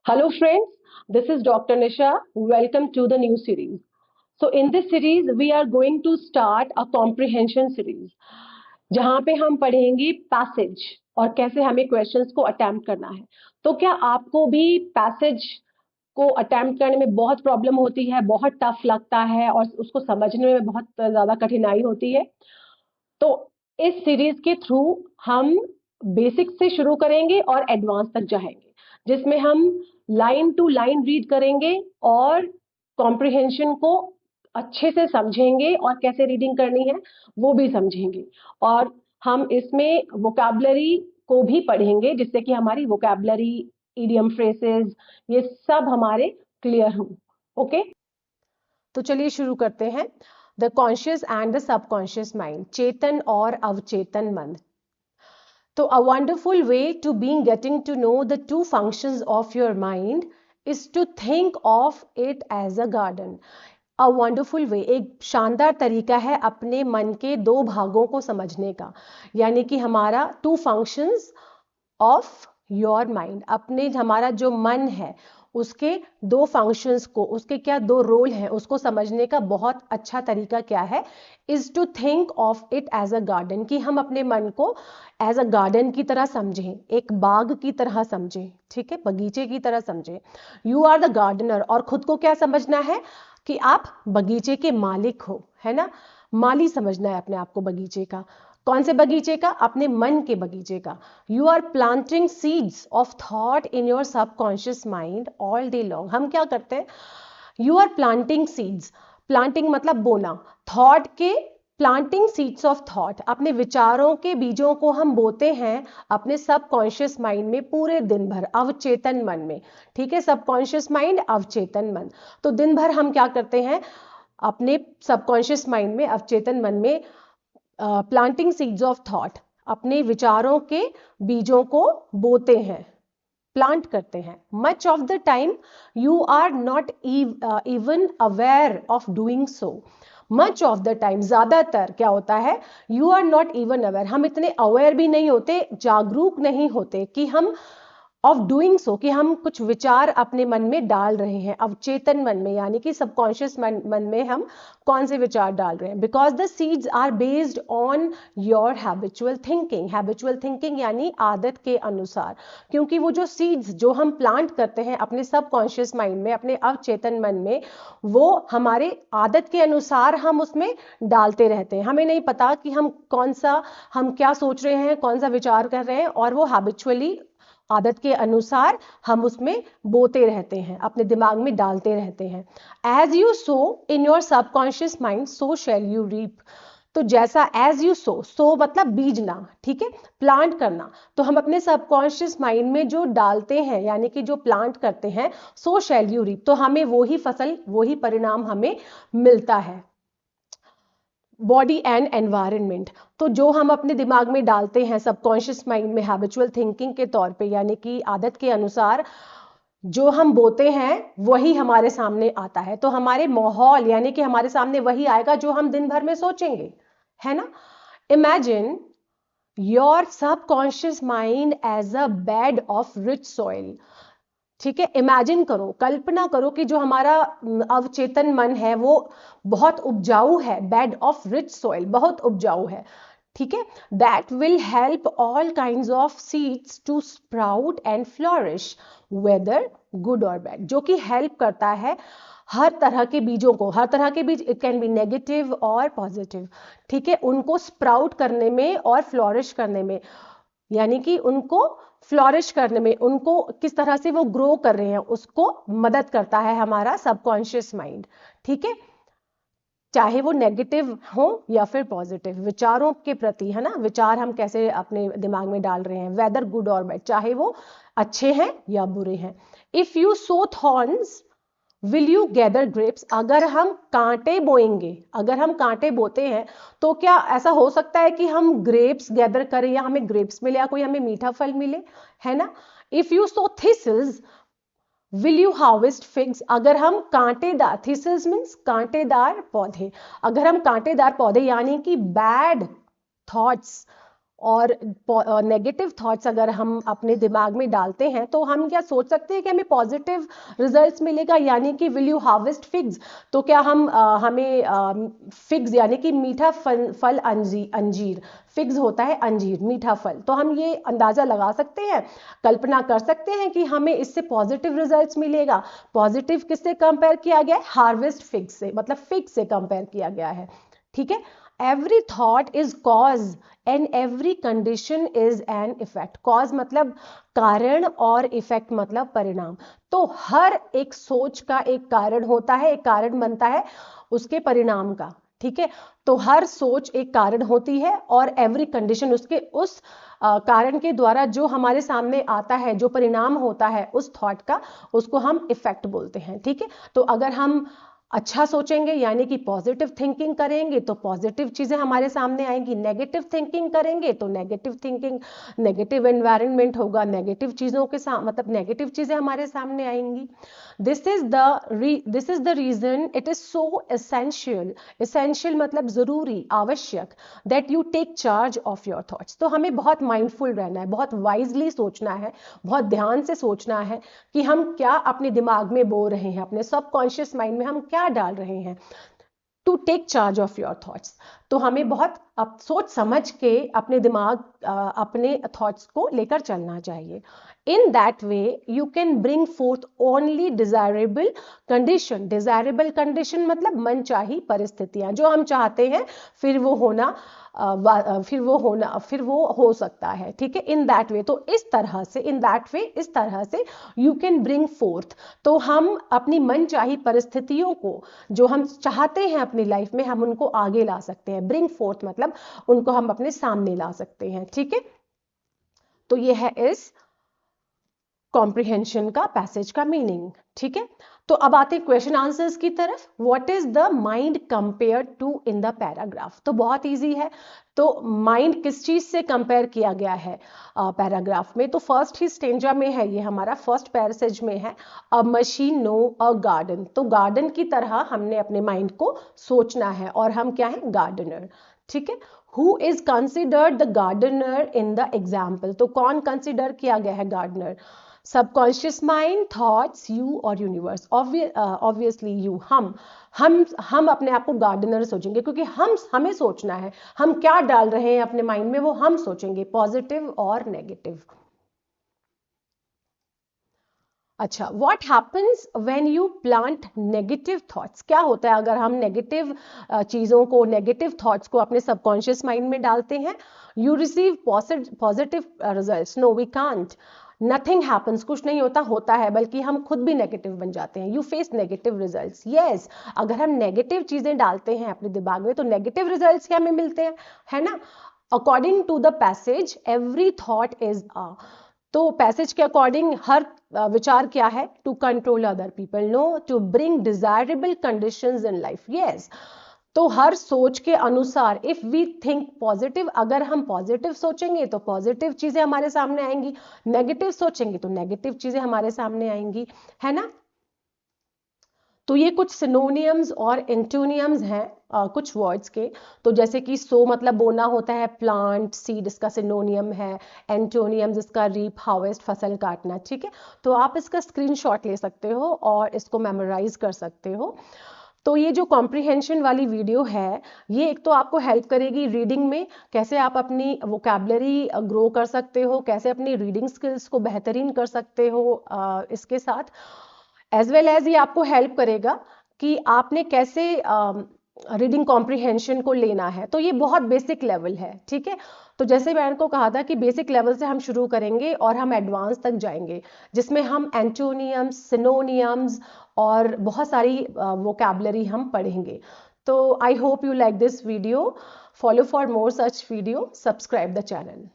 Hello friends, this is Dr. Nisha. Welcome to the new series. So in this series we are going to start a comprehension series जहाँ पे हम पढ़ेंगे passage और कैसे हमें questions को attempt करना है। तो क्या आपको भी पैसेज को अटेम्प्ट करने में बहुत प्रॉब्लम होती है, बहुत टफ लगता है और उसको समझने में बहुत ज्यादा कठिनाई होती है? तो इस सीरीज के थ्रू हम बेसिक से शुरू करेंगे और एडवांस तक जाएंगे, जिसमें हम लाइन टू लाइन रीड करेंगे और कॉम्प्रिहेंशन को अच्छे से समझेंगे और कैसे रीडिंग करनी है वो भी समझेंगे। और हम इसमें वोकैबुलरी को भी पढ़ेंगे, जिससे कि हमारी वोकैबुलरी, इडियम फ्रेसेस, ये सब हमारे क्लियर हों। ओके, तो चलिए शुरू करते हैं। The conscious and the subconscious mind, चेतन और अवचेतन मन। So a wonderful way to being getting to know the two functions of your mind is to think of it as a garden. A wonderful way, एक शानदार तरीका है अपने मन के दो भागों को समझने का, यानी कि हमारा two functions of your mind, अपने हमारा जो मन है उसके दो फंक्शंस को, उसके क्या दो रोल हैं, उसको समझने का बहुत अच्छा तरीका क्या है, is to think of it as a garden, कि हम अपने मन को एज अ गार्डन की तरह समझें, एक बाग की तरह समझें, ठीक है, बगीचे की तरह समझें। यू आर द गार्डनर, और खुद को क्या समझना है कि आप बगीचे के मालिक हो, है ना, माली समझना है अपने आप को बगीचे का। कौन से बगीचे का? अपने मन के बगीचे का। You are planting seeds of thought in your subconscious mind all day long. हम क्या करते हैं? You are planting seeds, planting मतलब बोना, थॉट के, प्लांटिंग सीड्स ऑफ थॉट, अपने विचारों के बीजों को हम बोते हैं अपने सबकॉन्शियस माइंड में पूरे दिन भर, अवचेतन मन में, ठीक है, सबकॉन्शियस माइंड, अवचेतन मन। तो दिन भर हम क्या करते हैं अपने सबकॉन्शियस माइंड में, अवचेतन मन में, प्लांटिंग सीड्स ऑफ थॉट, अपने विचारों के बीजों को बोते हैं, प्लांट करते हैं। Much of the time you are not even aware of doing so. Much of the time, ज्यादातर क्या होता है, you are not even aware, हम इतने अवेयर भी नहीं होते, जागरूक नहीं होते कि हम ऑफ डूइंग सो, कि हम कुछ विचार अपने मन में डाल रहे हैं, अवचेतन मन में, यानी कि सबकॉन्शियस मन में हम कौन से विचार डाल रहे हैं। Because the seeds are based on your habitual thinking, habitual thinking यानी आदत के अनुसार, क्योंकि वो जो सीड्स जो हम प्लांट करते हैं अपने सबकॉन्शियस माइंड में, अपने अवचेतन मन में, वो हमारे आदत के अनुसार हम उसमें डालते रहते हैं। हमें नहीं पता कि हम कौन सा, हम क्या सोच रहे हैं, कौन सा विचार कर रहे हैं, और वो हैबिचुअली, आदत के अनुसार हम उसमें बोते रहते हैं, अपने दिमाग में डालते रहते हैं। As you sow in your subconscious mind so shall you reap. तो जैसा एज यू सो, सो मतलब बीजना, ठीक है, प्लांट करना। तो हम अपने सबकॉन्शियस माइंड में जो डालते हैं, यानी कि जो प्लांट करते हैं, सो शैल यू रीप, तो हमें वही फसल, वही परिणाम हमें मिलता है। बॉडी एंड एनवायरनमेंट, तो जो हम अपने दिमाग में डालते हैं सबकॉन्शियस माइंड में हैबिचुअल थिंकिंग के तौर पे, यानी कि आदत के अनुसार जो हम बोते हैं वही हमारे सामने आता है। तो हमारे माहौल, यानी कि हमारे सामने वही आएगा जो हम दिन भर में सोचेंगे, है ना। Imagine your subconscious mind as a bed of rich soil, ठीक है, इमेजिन करो, कल्पना करो कि जो हमारा अवचेतन मन है वो बहुत उपजाऊ है, बेड ऑफ रिच सॉइल, बहुत उपजाऊ है, ठीक है, that will help all kinds of seeds to sprout and flourish whether good और बैड, जो कि हेल्प करता है हर तरह के बीजों को, हर तरह के बीज, इट कैन बी नेगेटिव और पॉजिटिव, ठीक है, उनको स्प्राउट करने में और फ्लोरिश करने में, यानी कि उनको फ्लोरिश करने में, उनको किस तरह से वो ग्रो कर रहे हैं उसको मदद करता है हमारा सबकॉन्शियस माइंड, ठीक है, चाहे वो नेगेटिव हो या फिर पॉजिटिव, विचारों के प्रति, है ना, विचार हम कैसे अपने दिमाग में डाल रहे हैं, वेदर गुड और बैड, चाहे वो अच्छे हैं या बुरे हैं। If you so thorns will you gather grapes, अगर हम कांटे बोएंगे, अगर हम कांटे बोते हैं तो क्या ऐसा हो सकता है कि हम ग्रेप्स गैदर करें या हमें ग्रेप्स मिले या कोई हमें मीठा फल मिले, है ना। If you sow thistles will you harvest figs, अगर हम कांटेदार, थिसल्स मीन्स कांटेदार पौधे, अगर हम कांटेदार पौधे यानी कि बैड थॉट्स और नेगेटिव थॉट्स अगर हम अपने दिमाग में डालते हैं तो हम क्या सोच सकते हैं कि हमें पॉजिटिव रिजल्ट्स मिलेगा, यानी कि विल यू हार्वेस्ट फिग्स, तो क्या हमें फिग्स यानी कि मीठा फल अंजीर, फिग्स होता है अंजीर, मीठा फल, तो हम ये अंदाजा लगा सकते हैं, कल्पना कर सकते हैं कि हमें इससे पॉजिटिव रिजल्ट्स मिलेगा। पॉजिटिव किससे कंपेयर किया गया है? हार्वेस्ट फिग्स से, मतलब फिग से कंपेयर किया गया है, ठीक है। Every thought is cause and every condition is an effect. Cause मतलब कारण और इफेक्ट मतलब परिणाम। तो हर एक सोच का एक कारण होता है, एक कारण बनता है उसके परिणाम का, ठीक है। तो हर सोच एक कारण होती है और एवरी कंडीशन उसके उस कारण के द्वारा जो हमारे सामने आता है, जो परिणाम होता है उस थॉट का, उसको हम इफेक्ट बोलते हैं, ठीक है। तो अगर हम अच्छा सोचेंगे यानी कि पॉजिटिव थिंकिंग करेंगे तो पॉजिटिव चीजें हमारे सामने आएंगी, नेगेटिव थिंकिंग करेंगे तो नेगेटिव थिंकिंग, नेगेटिव एनवायरनमेंट होगा, नेगेटिव चीजों के साथ मतलब नेगेटिव चीजें हमारे सामने आएंगी। This is the reason it is so essential, essential मतलब जरूरी, आवश्यक, that you take charge of your thoughts. तो हमें बहुत माइंडफुल रहना है, बहुत वाइजली सोचना है, बहुत ध्यान से सोचना है कि हम क्या अपने दिमाग में बोल रहे हैं, अपने सबकॉन्शियस माइंड में हम क्या डाल रहे हैं, to take charge of your thoughts. तो हमें बहुत सोच समझ के अपने दिमाग अपने थॉट्स को लेकर चलना चाहिए। In that way you can bring fourth only desirable condition. Desirable condition मतलब मनचाही परिस्थितियां, जो हम चाहते हैं फिर वो हो सकता है, ठीक है। इन दैट वे, तो इस तरह से, इन दैट वे इस तरह से यू कैन ब्रिंग फोर्थ, तो हम अपनी मनचाही परिस्थितियों को जो हम चाहते हैं अपनी लाइफ में, हम उनको आगे ला सकते हैं। ब्रिंग फोर्थ मतलब उनको हम अपने सामने ला सकते हैं, ठीक है। तो ये है इस कॉम्प्रिहेंशन का पैसेज का मीनिंग, ठीक है। तो अब आते हैं क्वेश्चन आंसर्स की तरफ। What is the mind compare to in the paragraph? तो बहुत इजी है। तो माइंड किस चीज से कंपेयर किया गया है पैराग्राफ में? तो फर्स्ट ही स्टेंजा में है, ये हमारा फर्स्ट पैसेज में है, a machine no a garden. तो गार्डन की तरह हमने अपने माइंड को सोचना है, और हम क्या है? गार्डनर, ठीक है। Who is considered the gardener in the example? तो कौन कंसिडर किया गया है gardener? Subconscious mind, thoughts, you और यूनिवर्स। ऑब्वियसली यू, हम अपने आप को गार्डनर सोचेंगे, क्योंकि हमें सोचना है हम क्या डाल रहे हैं अपने माइंड में, वो हम सोचेंगे, पॉजिटिव और नेगेटिव। अच्छा, what happens when you plant negative thoughts? क्या होता है अगर हम नेगेटिव चीजों को, नेगेटिव थॉट्स को अपने सबकॉन्शियस माइंड में डालते हैं? You receive positive results? No we can't, nothing happens, कुछ नहीं होता है, बल्कि हम खुद भी नेगेटिव बन जाते हैं। You face negative results, yes. अगर हम नेगेटिव चीजें डालते हैं अपने दिमाग में तो नेगेटिव रिजल्ट्स क्या हमें मिलते हैं, है ना। According to the passage every thought is a, तो पैसेज के अकॉर्डिंग हर विचार क्या है? To control other people, no, to bring desirable conditions in life, yes. तो हर सोच के अनुसार, इफ वी थिंक पॉजिटिव, अगर हम पॉजिटिव सोचेंगे तो पॉजिटिव चीजें हमारे सामने आएंगी, नेगेटिव सोचेंगे तो नेगेटिव चीजें हमारे सामने आएंगी, है ना। तो ये कुछ सिनोनियम्स और एंटोनियम्स हैं कुछ वर्ड्स के। तो जैसे कि सो मतलब बोना होता है, प्लांट, सीड इसका सिनोनियम है, एंटोनियम्स इसका रीप, हार्वेस्ट फसल काटना, ठीक है। तो आप इसका स्क्रीनशॉट ले सकते हो और इसको मेमोराइज कर सकते हो। तो ये जो कॉम्प्रिहेंशन वाली वीडियो है, ये एक तो आपको हेल्प करेगी रीडिंग में, कैसे आप अपनी वोकैबुलरी ग्रो कर सकते हो, कैसे अपनी रीडिंग स्किल्स को बेहतरीन कर सकते हो इसके साथ, एज वेल एज ये आपको हेल्प करेगा कि आपने कैसे रीडिंग कॉम्प्रिहेंशन को लेना है। तो ये बहुत बेसिक लेवल है, ठीक है। तो जैसे मैंने को कहा था कि बेसिक लेवल से हम शुरू करेंगे और हम एडवांस तक जाएंगे, जिसमें हम एंटोनियम्स, सिनोनियम्स और बहुत सारी वोकैबुलरी हम पढ़ेंगे। तो I hope you like this video. Follow for more such video, subscribe the channel.